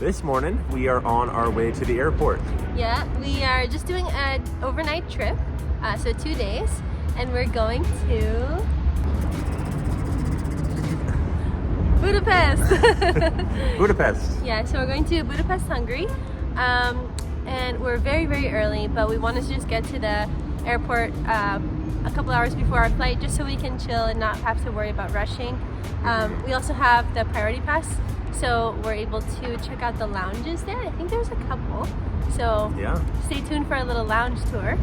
this morning we are on our way to the airport. Yeah, we are just doing an overnight trip, so 2 days, and we're going to Budapest. Budapest. Yeah, so we're going to Budapest, Hungary, and we're very, very early, but we wanted to just get to the airport a couple hours before our flight, just so we can chill and not have to worry about rushing. We also have the priority pass, so we're able to check out the lounges there. I think there's a couple, so yeah, stay tuned for a little lounge tour.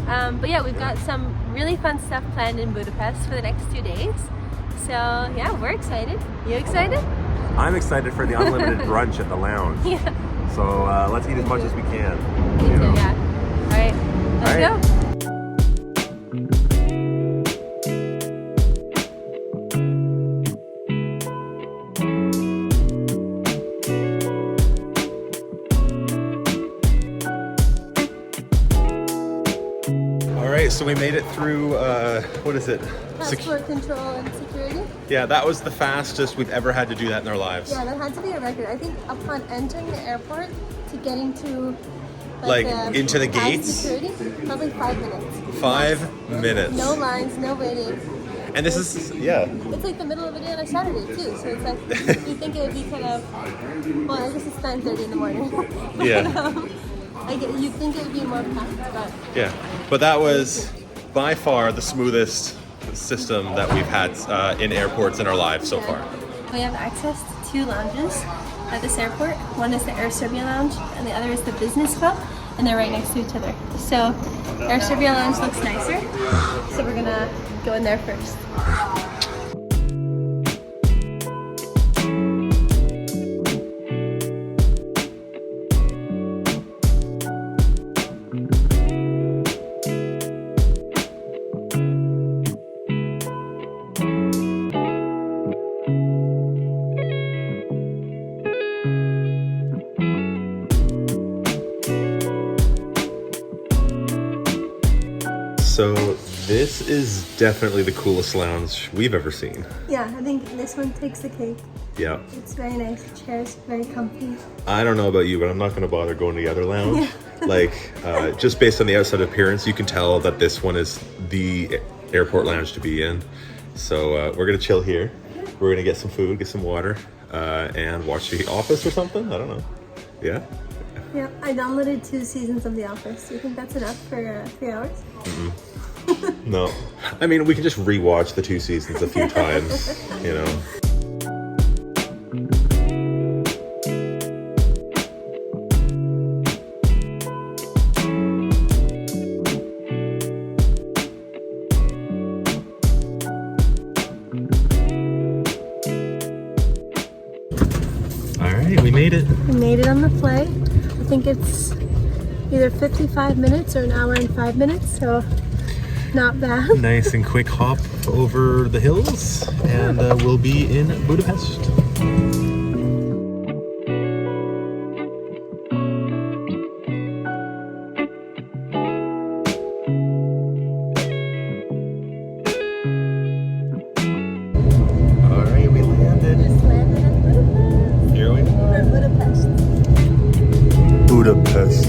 But yeah, we've got some really fun stuff planned in Budapest for the next 2 days. So yeah, we're excited. You excited? I'm excited for the unlimited brunch at the lounge. Yeah. So let's eat as much as we can. Me too, yeah. All right, let's go. So we made it through, what is it? Passport control and security. Yeah, that was the fastest we've ever had to do that in our lives. Yeah, that had to be a record. I think upon entering the airport to getting to into the gates? Security, probably 5 minutes. 5 minutes. No lines, no waiting. And this is, yeah. It's like the middle of the day on a Saturday too, so it's like, you think it would be kind of, well, I guess it's 9:30 in the morning. But, yeah. You'd think it would be more packed, but... Yeah, but that was by far the smoothest system that we've had in airports in our lives so far. We have access to 2 lounges at this airport. One is the Air Serbia Lounge, and the other is the Business Club, and they're right next to each other. So, Air Serbia Lounge looks nicer, so we're gonna go in there first. So this is definitely the coolest lounge we've ever seen. Yeah, I think this one takes the cake. Yeah. It's very nice. The chair's very comfy. I don't know about you, but I'm not going to bother going to the other lounge. Yeah. Just based on the outside appearance, you can tell that this one is the airport lounge to be in. So we're going to chill here. We're going to get some food, get some water, and watch The Office or something. I don't know. Yeah? Yeah, I downloaded 2 seasons of The Office. Do you think that's enough for 3 hours? Mm-mm. No. I mean, we can just rewatch the 2 seasons a few times, you know. All right, we made it. We made it on the flight. I think it's either 55 minutes or 1 hour and 5 minutes, so not bad. Nice and quick hop over the hills, and we'll be in Budapest. All right, we landed. Just landed in Budapest. Here we are. Budapest. Budapest.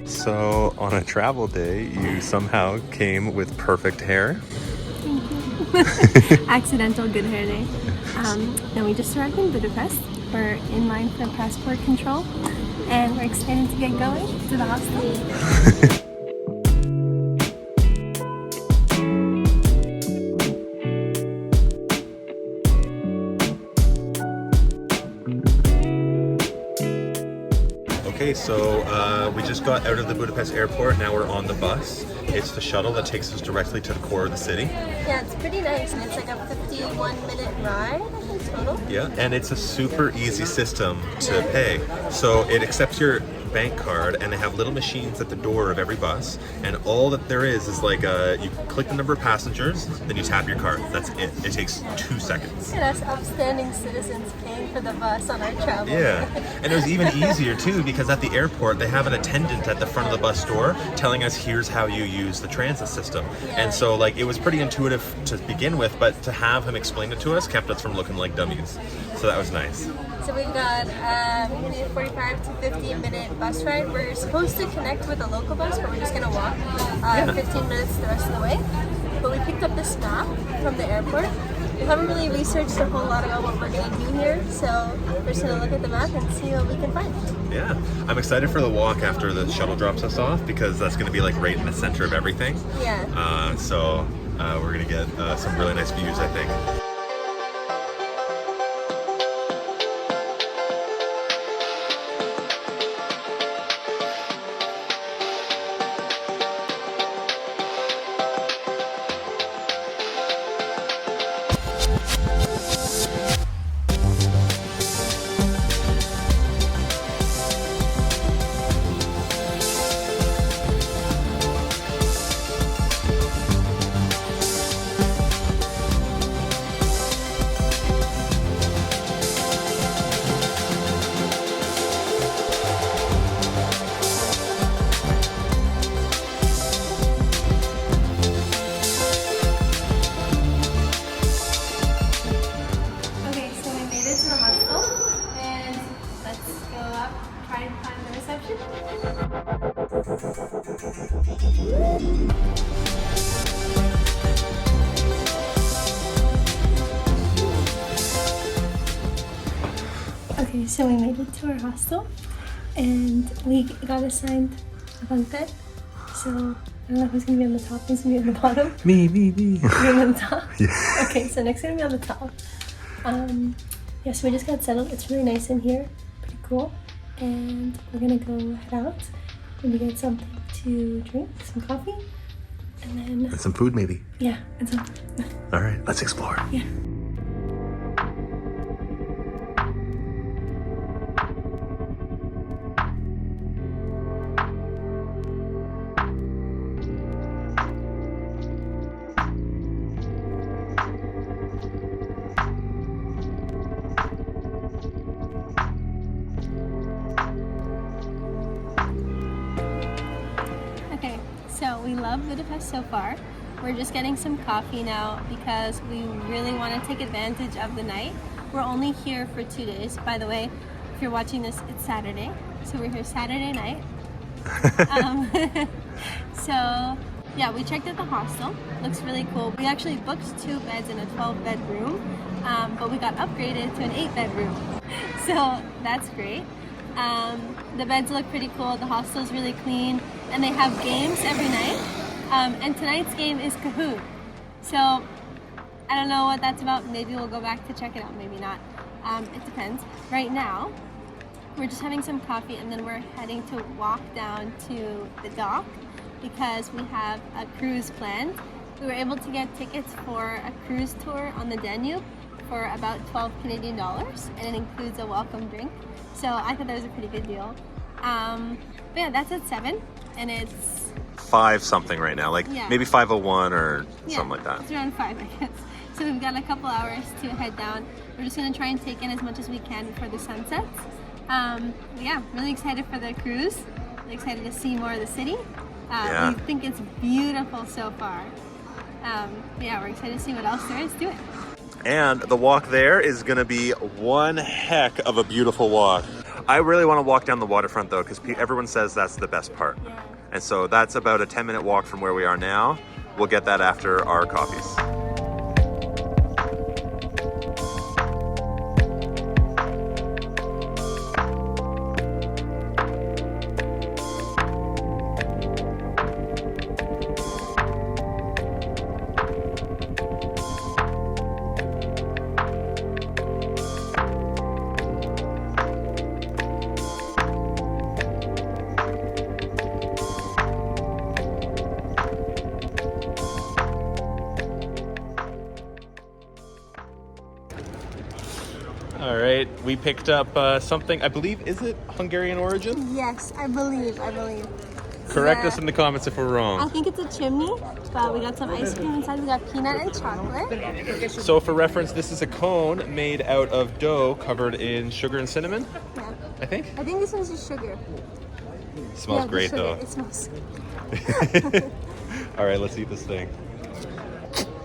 So on a travel day, you somehow came with perfect hair. Thank you. Accidental good hair day. Now we just arrived in Budapest. We're in line for passport control, and we're excited to get going to the hostel. Okay, so we just got out of the Budapest airport. Now we're on the bus. It's the shuttle that takes us directly to the core of the city. Yeah, it's pretty nice, and it's like a 51-minute ride, I think, total. Yeah, and it's a super easy system to pay. So it accepts your bank card, and they have little machines at the door of every bus, and all that there is like you click the number of passengers, then you tap your card. That's it. It takes 2 seconds. And us upstanding citizens paying for the bus on our travel. Yeah, and it was even easier too, because at the airport they have an attendant at the front of the bus door telling us here's how you use the transit system. Yeah. And so like it was pretty intuitive to begin with, but to have him explain it to us kept us from looking like dummies. So that was nice. So we've got maybe a 45 to 50-minute bus ride. We're supposed to connect with a local bus, but we're just gonna walk 15 minutes the rest of the way. But we picked up this map from the airport. We haven't really researched a whole lot about what we're gonna do here, so we're just gonna look at the map and see what we can find. Yeah, I'm excited for the walk after the shuttle drops us off, because that's gonna be like right in the center of everything. Yeah. So we're gonna get some really nice views, I think. Okay, so we made it to our hostel and we got assigned a bunk bed. So I don't know who's gonna be on the top, who's gonna be on the bottom. Me. You're on the top? Yeah. Okay, so Nick's gonna be on the top. Yeah, so we just got settled. It's really nice in here, pretty cool. And we're gonna go head out and we get something to drink, some coffee, and then... And some food maybe. Yeah, and some... All right, let's explore. Yeah. Okay, so we love Budapest so far. We're just getting some coffee now because we really want to take advantage of the night. We're only here for 2 days. By the way, if you're watching this, it's Saturday. So we're here Saturday night. So yeah, we checked out the hostel. Looks really cool. We actually booked 2 beds in a 12-bed room, but we got upgraded to an 8-bed room. So that's great. The beds look pretty cool. The hostel's really clean, and they have games every night. And tonight's game is Kahoot. So I don't know what that's about. Maybe we'll go back to check it out. Maybe not. It depends. Right now, we're just having some coffee, and then we're heading to walk down to the dock because we have a cruise planned. We were able to get tickets for a cruise tour on the Danube for about 12 Canadian dollars, and it includes a welcome drink. So I thought that was a pretty good deal. But yeah, that's at 7, and it's 5 something right now, like maybe 5:01 or something like that. It's around 5, I guess. So we've got a couple hours to head down. We're just gonna try and take in as much as we can before the sun sets. But yeah, really excited for the cruise. Really excited to see more of the city. We think it's beautiful so far. But yeah, we're excited to see what else there is to it. And the walk there is gonna be one heck of a beautiful walk. I really want to walk down the waterfront though, because everyone says that's the best part. Yeah. And so that's about a 10-minute walk from where we are now. We'll get that after our coffees. All right, we picked up something, I believe, is it Hungarian origin? Yes, I believe. Correct us in the comments if we're I wrong. think it's a chimney, but we got some ice cream inside. We got peanut and chocolate. So for reference, this is a cone made out of dough covered in sugar and cinnamon, Yeah. I think. I think this one's just sugar. Smells Yeah, great sugar. though. It smells All right, let's eat this thing.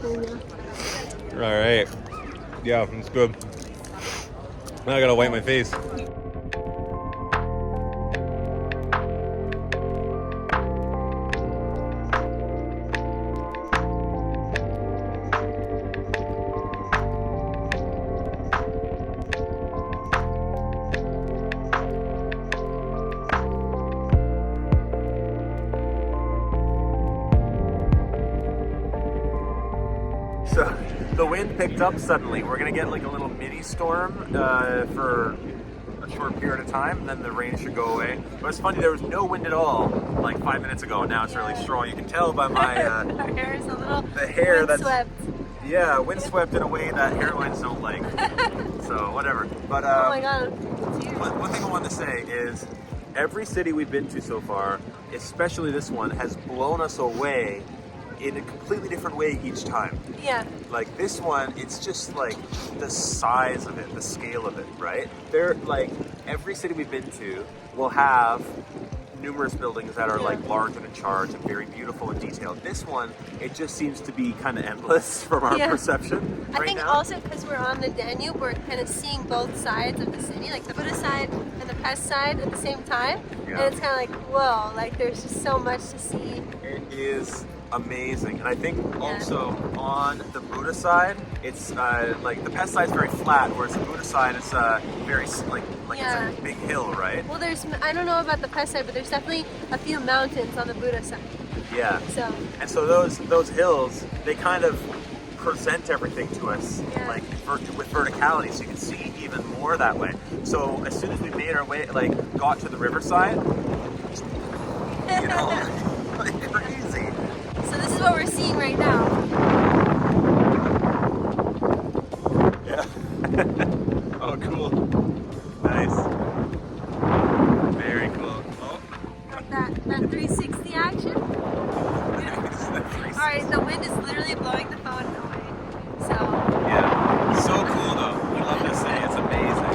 good. All right. Yeah, it's good. Now I gotta wipe my face. So the wind picked up suddenly. We're gonna get like a little mini storm for a short period of time, then the rain should go away. But it's funny, there was no wind at all like 5 minutes ago. Now it's really strong. You can tell by my Our hair is a little the hair that's swept. yeah, windswept in a way that hairlines don't like. So whatever. But Oh my god. It's huge. one thing I wanted to say is every city we've been to so far, especially this one, has blown us away in a completely different way each time. Yeah. Like this one, it's just like the size of it, the scale of it, right? They're like every city we've been to will have numerous buildings that are like large and in charge and very beautiful and detailed. This one, it just seems to be kind of endless from our Yeah. perception I right think now. also because we're on the Danube, we're kind of seeing both sides of the city, like the Budapest side and the Pest side at the same time. Yeah. And it's kind of like, whoa, like there's just so much to see. It is amazing, and I think also on the Buda side, it's like the Pest side is very flat, whereas the Buda side is very like Yeah. it's a big hill, right? Well, I don't know about the Pest side, but there's definitely a few mountains on the Buda side. Yeah. So, And so those hills, they kind of present everything to us Yeah. like with verticality, so you can see even more that way. So as soon as we made our way, like got to the riverside, you know, like crazy. so this is what we're seeing right now. Yeah. Oh, cool. Nice. Very cool. Oh. That 360 action. All right, the wind is literally blowing the phone away. So, Yeah. So cool though. We love this city. It's amazing.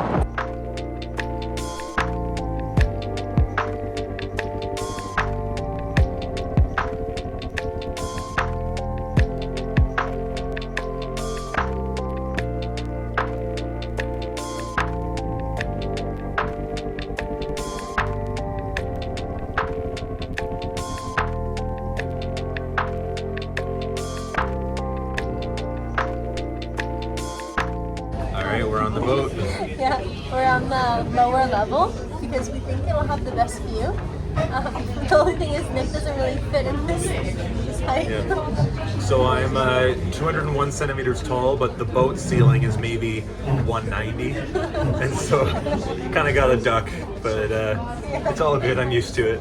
All right, we're on the boat. yeah, we're on the lower level because we think it'll have the best view. The only thing is Nick doesn't really fit in this height. Yeah. So I'm 201 centimeters tall, but the boat ceiling is maybe 190, and so kind of got a duck, but it's all good. I'm used to it.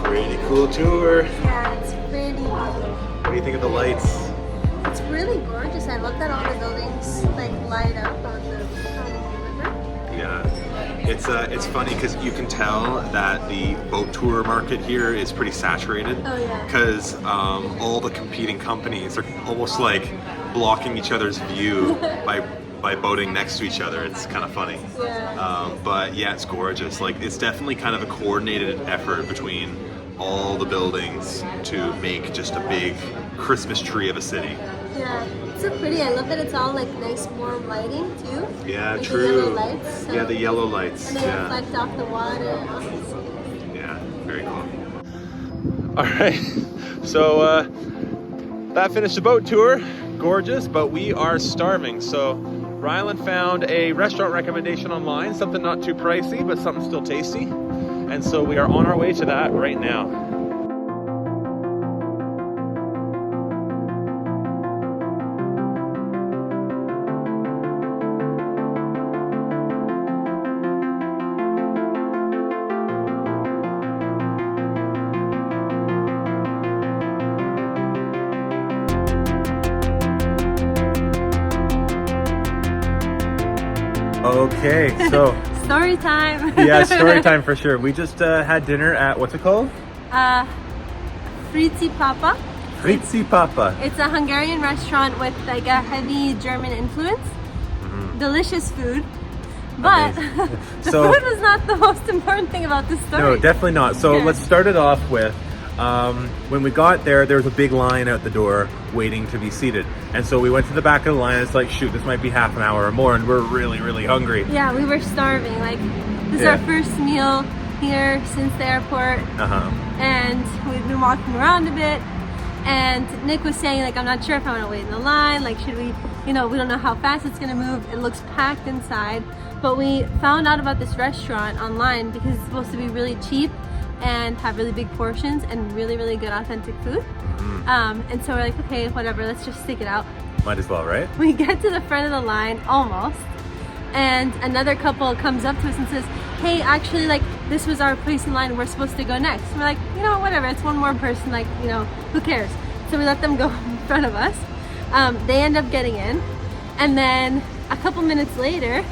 Pretty cool tour. Yeah, it's pretty. What do you think of the lights? It's really gorgeous. I love that all the buildings like light up on the river. Yeah, it's funny because you can tell that the boat tour market here is pretty saturated. Oh, yeah. Because all the competing companies are almost like blocking each other's view by boating next to each other. It's kind of funny. Yeah. But yeah, it's gorgeous. Like it's definitely kind of a coordinated effort between all the buildings to make just a big Christmas tree of a city. Yeah, It's so pretty. I love that it's all like nice warm lighting too. Yeah, like true. The yellow lights. So, yeah, the yellow lights. and they reflect off the water. Yeah, very cool. All right, so that finished the boat tour. Gorgeous, but we are starving. So Ryland found a restaurant recommendation online, something not too pricey, but something still tasty. And so we are on our way to that right now. Okay, so story time. yeah, story time for sure. We just had dinner at, what's it called? Fritzi Papa. Fritzi Papa. It's a Hungarian restaurant with like a heavy German influence. Delicious food. But the food was not the most important thing about the story. No, definitely not. So let's start it off with, when we got there, there was a big line out the door waiting to be seated. And so we went to the back of the line. It's like, shoot, this might be half an hour or more, and we're really, really hungry. Yeah, we were starving. Like, this is our first meal here since the airport. And we've been walking around a bit. And Nick was saying, like, I'm not sure if I want to wait in the line. Like, should we, we don't know how fast it's going to move. It looks packed inside. But we found out about this restaurant online because it's supposed to be really cheap and have really big portions and really, really good authentic food. And so we're like, okay, whatever, let's just stick it out. Might as well, right? We get to the front of the line, almost, and another couple comes up to us and says, hey, actually, like, this was our place in line, we're supposed to go next. And we're like, whatever, it's one more person, like, who cares? So we let them go in front of us. They end up getting in, and then a couple minutes later,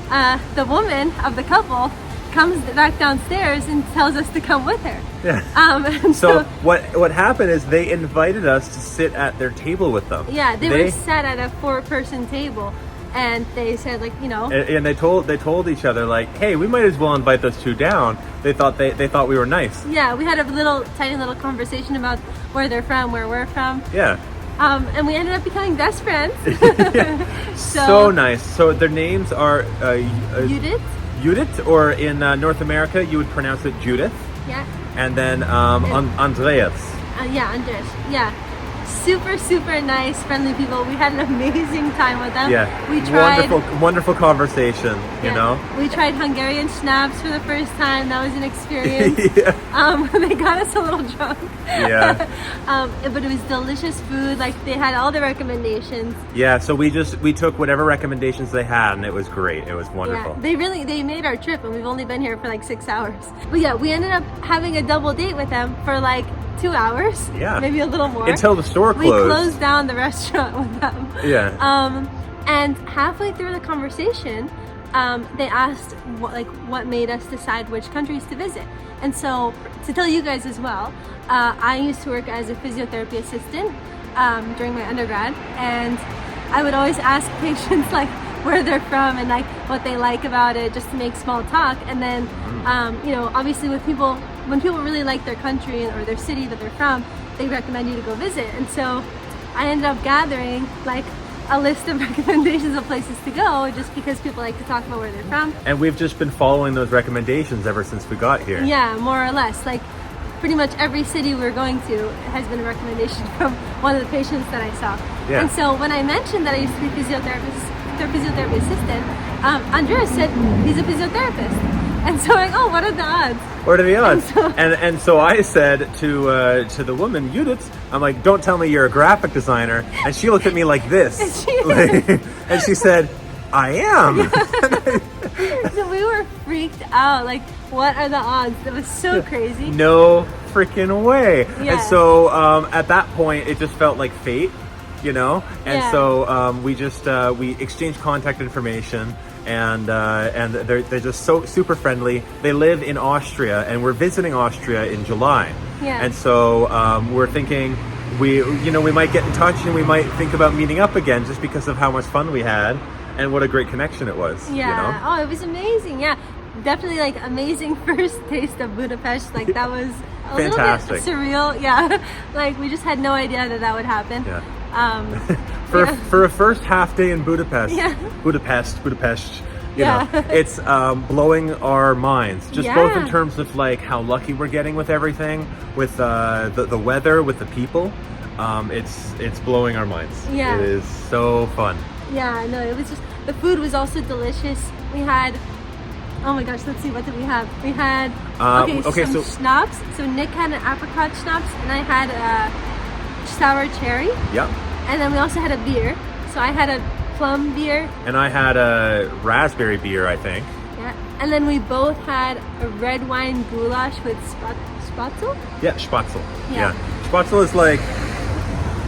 the woman of the couple comes back downstairs and tells us to come with her. Yeah. So what happened is they invited us to sit at their table with them. Yeah, they were sat at a 4-person table, and they said, like, and they told each other, like, hey, we might as well invite those two down. They thought we were nice. Yeah, we had a tiny little conversation about where they're from, where we're from. Yeah. And we ended up becoming best friends. So nice. So their names are Judith, or in North America, you would pronounce it Judith. Yeah. And then Andreas. Yeah, Andreas. Yeah. Super, super nice, friendly people. We had an amazing time with them. Yeah. We tried wonderful conversation, you know? We tried Hungarian schnapps for the first time. That was an experience. They got us a little drunk. Yeah. But it was delicious food. Like, they had all the recommendations. Yeah, so we took whatever recommendations they had, and it was great. It was wonderful. Yeah, they made our trip, and we've only been here for like 6 hours. But yeah, we ended up having a double date with them for like 2 hours. Yeah. Maybe a little more. Until the store closed. We closed down the restaurant with them. Yeah. And halfway through the conversation, they asked what made us decide which countries to visit. And so, to tell you guys as well, I used to work as a physiotherapy assistant during my undergrad, and I would always ask patients like where they're from and like what they like about it, just to make small talk. And then, obviously when people really like their country or their city that they're from, they recommend you to go visit. And so I ended up gathering like a list of recommendations of places to go, just because people like to talk about where they're from. And we've just been following those recommendations ever since we got here. Yeah, more or less. Like, pretty much every city we're going to has been a recommendation from one of the patients that I saw. Yeah. And so when I mentioned that I used to be their physiotherapy assistant, Andreas said he's a physiotherapist. And so I'm like, oh, what are the odds? What are the odds? And so I said to the woman, Judith, I'm like, don't tell me you're a graphic designer. And she looked at me like this. And she said, I am. Yeah. So we were freaked out. Like, what are the odds? It was so crazy. No freaking way. Yeah. And so at that point, it just felt like fate, And so we exchanged contact information. And they're just so super friendly. They live in Austria, and we're visiting Austria in July. Yeah. And so we're thinking we might get in touch, and we might think about meeting up again, just because of how much fun we had and what a great connection it was. Yeah. Oh, it was amazing. Yeah. Definitely like amazing first taste of Budapest. Like, that was a fantastic. little bit surreal. Yeah. Like, we just had no idea that would happen. Yeah. For a first half day in Budapest, Yeah. Budapest, you Yeah. know, it's blowing our minds. Just Yeah. both in terms of like how lucky we're getting with everything, with the weather, with the people. It's blowing our minds. Yeah. It is so fun. Yeah, no, it was just, the food was also delicious. We had, oh my gosh, let's see, what did we have? We had, some schnapps. So Nick had an apricot schnapps, and I had a sour cherry. Yep. And then we also had a beer. So I had a plum beer. And I had a raspberry beer, I think. Yeah. And then we both had a red wine goulash with spatzel. Yeah, spatzel. Yeah. Spatzel is like,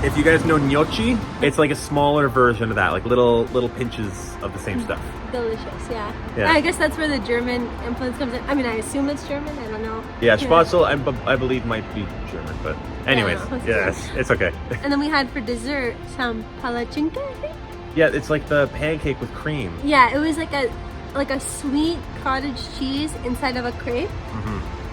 if you guys know gnocchi, it's like a smaller version of that, like little pinches of the same stuff. Delicious, yeah. Yeah. I guess that's where the German influence comes in. I mean, I assume it's German. I don't know. Yeah, spatzel, I believe might be German, but anyways, Yeah. it's okay. And then we had for dessert some palatschinka, I think. Yeah, it's like the pancake with cream. Yeah, it was like a sweet cottage cheese inside of a crepe,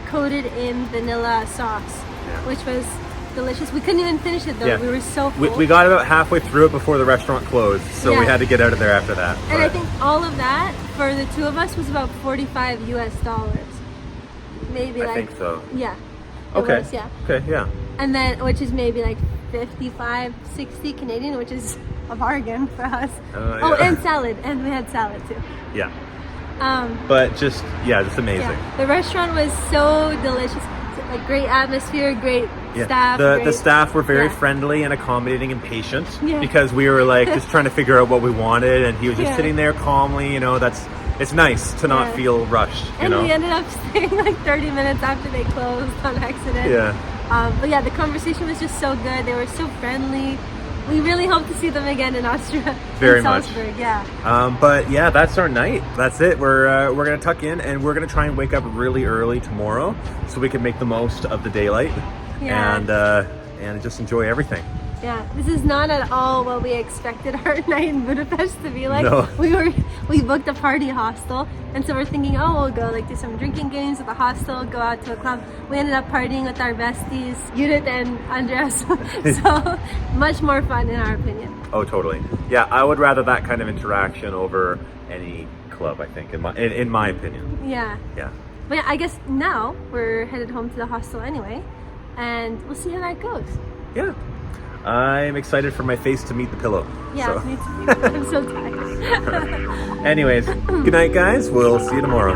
coated in vanilla sauce, which was delicious. We couldn't even finish it though. Yeah. We were so full. We got about halfway through it before the restaurant closed, so we had to get out of there after that. And I think all of that for the two of us was about $45 US. Maybe I think so. Yeah. It Okay. was, yeah. Okay, yeah. And then, which is maybe like 55, 60 Canadian, which is a bargain for us. Oh, yeah. and salad. And we had salad too. Yeah. But just amazing. Yeah. The restaurant was so delicious. Like great atmosphere, great staff. The staff were very friendly and accommodating and patient because we were like just trying to figure out what we wanted, and he was just sitting there calmly. You know, it's nice to not feel rushed. And we ended up staying like 30 minutes after they closed on accident. Yeah. But yeah, the conversation was just so good. They were so friendly. We really hope to see them again in Austria. Very in much. Salzburg, yeah. But yeah, that's our night. That's it. We're gonna tuck in, and we're gonna try and wake up really early tomorrow so we can make the most of the daylight and just enjoy everything. Yeah, this is not at all what we expected our night in Budapest to be like. No. We booked a party hostel, and so we're thinking, oh, we'll go like do some drinking games at the hostel, go out to a club. We ended up partying with our besties, Judith and Andreas. So much more fun in our opinion. Oh, totally. Yeah, I would rather that kind of interaction over any club, I think, in my opinion. Yeah. Yeah. But yeah, I guess now we're headed home to the hostel anyway, and we'll see how that goes. Yeah. I'm excited for my face to meet the pillow. Yeah, so. me too. I'm so tired. Anyways, good night, guys. We'll see you tomorrow.